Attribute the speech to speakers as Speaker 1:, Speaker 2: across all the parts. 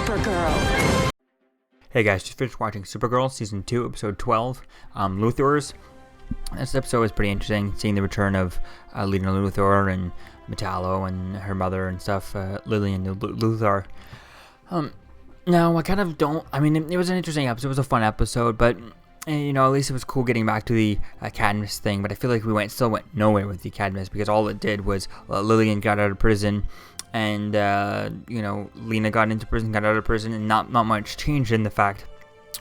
Speaker 1: Supergirl.
Speaker 2: Hey guys, just finished watching Supergirl Season 2, Episode 12, Luthors. This episode was pretty interesting, seeing the return of Lena Luthor and Metallo and her mother and stuff, Lillian Luthor. Now, I kind of don't, it was an interesting episode, it was a fun episode, but, at least it was cool getting back to the Cadmus thing, but I feel like we still went nowhere with the Cadmus, because all it did was Lillian got out of prison, and, Lena got into prison, got out of prison, and not much changed in the fact,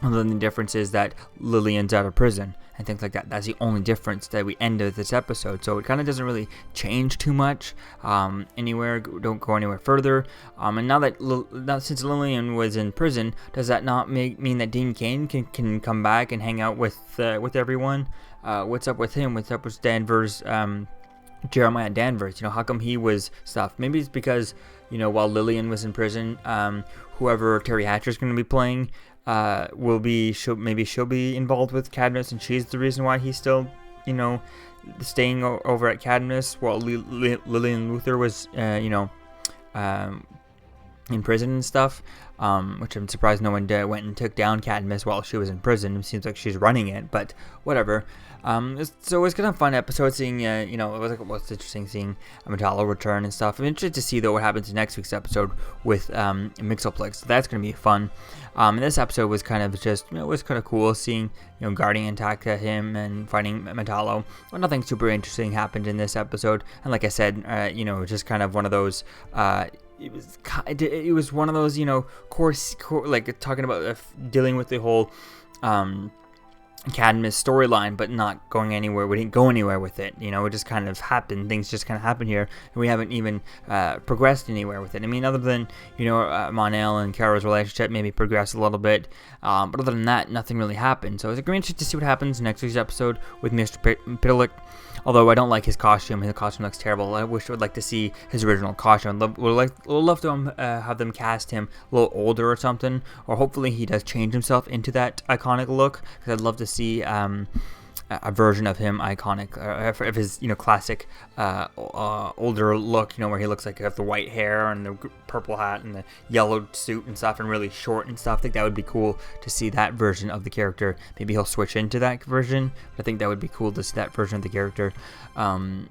Speaker 2: other than the difference is that Lillian's out of prison, and things like that. That's the only difference that we end with this episode, so it kind of doesn't really change too much, don't go anywhere further, and now since Lillian was in prison, does that not mean that Dean Cain can come back and hang out with everyone? What's up with him? What's up with Danvers, Jeremiah Danvers? How come he was stuff? Maybe it's because, while Lillian was in prison, whoever Terry Hatcher's going to be playing, maybe she'll be involved with Cadmus, and she's the reason why he's still, staying over at Cadmus, while Lillian Luthor was, in prison and stuff, which I'm surprised no one went and took down Cadmus while she was in prison. It seems like she's running it, but whatever. So it was kind of a fun episode seeing, it was interesting seeing Metallo return and stuff. I'm interested to see, though, what happens in next week's episode with Mixoplex. So that's going to be fun. And this episode was kind of just, it was kind of cool seeing, Guardian attack him and fighting Metallo. But nothing super interesting happened in this episode. And like I said, just kind of one of those, it was one of those, like talking about dealing with the whole Cadmus storyline, but not going anywhere. We didn't go anywhere with it. It just kind of happened. Things just kind of happened here, and we haven't even progressed anywhere with it. Other than Mon-El and Kara's relationship maybe progressed a little bit, but other than that, nothing really happened. So it's going to be interesting to see what happens in next week's episode with Mr. Pitlick. Although I don't like his costume looks terrible. I would like to see his original costume. Would love to have them cast him a little older or something, or hopefully he does change himself into that iconic look. Because I'd love to see a version of him iconic, of his classic older look. Where he looks like he has the white hair and the purple hat and the yellow suit and stuff, and really short and stuff. I think that would be cool to see that version of the character. Maybe he'll switch into that version. I think that would be cool to see that version of the character, and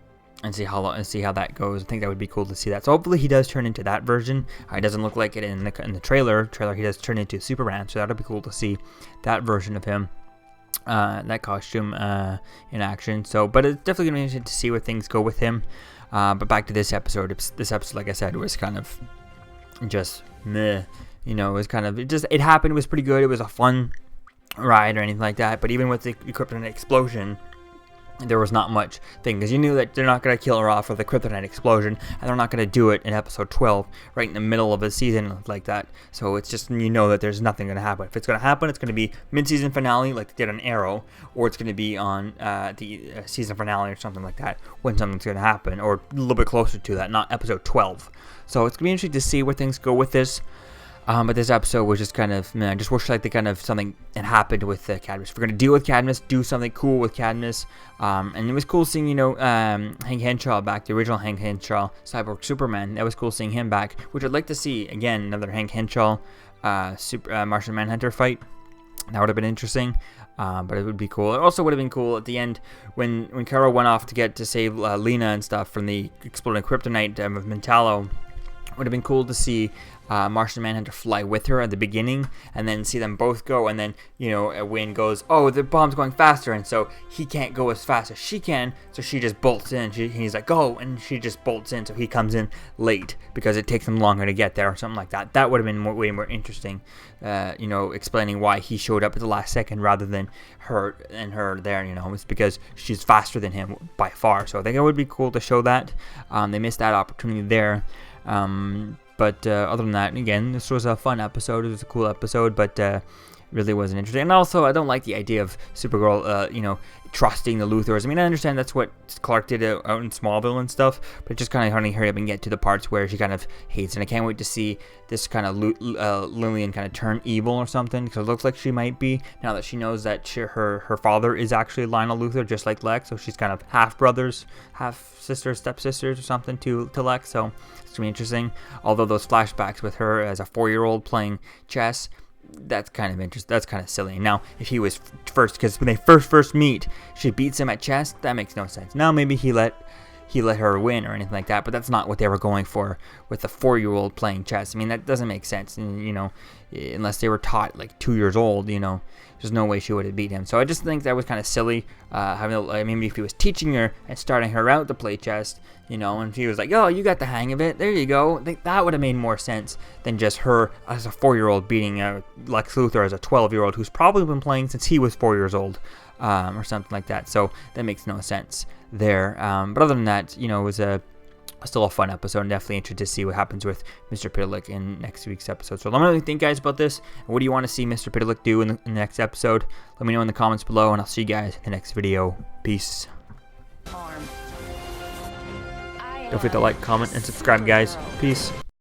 Speaker 2: see how that goes. I think that would be cool to see that. So hopefully he does turn into that version. It doesn't look like it in the trailer. He does turn into Superman, so that'll be cool to see that version of him. That costume in action. So, but it's definitely gonna be interesting to see where things go with him. But back to this episode. This episode, like I said, was kind of just meh. It was kind of it happened. It was pretty good. It was a fun ride or anything like that. But even with the kryptonite explosion, there was not much thing, because you knew that they're not going to kill her off with a kryptonite explosion, and they're not going to do it in episode 12 right in the middle of a season like that. So it's just, that there's nothing going to happen. If it's going to happen, it's going to be mid-season finale like they did on Arrow, or it's going to be on the season finale or something like that when something's going to happen, or a little bit closer to that, not episode 12. So it's going to be interesting to see where things go with this. But this episode was just kind of, I just wish like the kind of something had happened with Cadmus. If we're going to deal with Cadmus, do something cool with Cadmus. And it was cool seeing, Hank Henshaw back, the original Hank Henshaw, Cyborg Superman. That was cool seeing him back, which I'd like to see, again, another Hank Henshaw Martian Manhunter fight. That would have been interesting, but it would be cool. It also would have been cool at the end when Kara went off to save Lena and stuff from the exploding kryptonite of Metallo. Would have been cool to see Martian Manhunter fly with her at the beginning, and then see them both go, and then Wayne goes, oh, the bomb's going faster, and so he can't go as fast as she can, so she just bolts in. He's like, go, and she just bolts in, so he comes in late because it takes him longer to get there, or something like that. That would have been way more interesting, explaining why he showed up at the last second rather than her there. It's because she's faster than him by far. So I think it would be cool to show that. They missed that opportunity there. But other than that, again, this was a fun episode. It was a cool episode, but really wasn't interesting. And also, I don't like the idea of Supergirl, you know, trusting the Luthors. I mean, I understand that's what Clark did out in Smallville and stuff, but just kind of honey hurry up and get to the parts where she kind of hates. And I can't wait to see this kind of Lillian kind of turn evil or something, because it looks like she might be, now that she knows that her father is actually Lionel Luthor, just like Lex. So she's kind of half brothers, half sisters, stepsisters or something to Lex. So it's gonna be interesting. Although those flashbacks with her as a 4-year-old playing chess, that's kind of interesting. That's kind of silly. Now, if he was first, because when they first meet, she beats him at chess, that makes no sense. Now maybe he let her win or anything like that, but that's not what they were going for with a 4-year-old playing chess. I mean, that doesn't make sense. And, you know, unless they were taught like 2 years old, you know, there's no way she would have beat him. So I just think that was kind of silly. Maybe if he was teaching her and starting her out to play chess, you know, and she was like, oh, you got the hang of it, there you go. That would have made more sense than just her as a 4-year-old beating Lex Luthor as a 12-year-old who's probably been playing since he was 4 years old, or something like that. So that makes no sense there. But other than that, you know, it was still a fun episode, and definitely interested to see what happens with Mr. Pitalik in next week's episode. So let me know what you think, guys, about this. What do you want to see Mr. Pitalik do in the next episode? Let me know in the comments below, and I'll see you guys in the next video. Peace. Don't forget to like, comment, and subscribe, guys. Peace.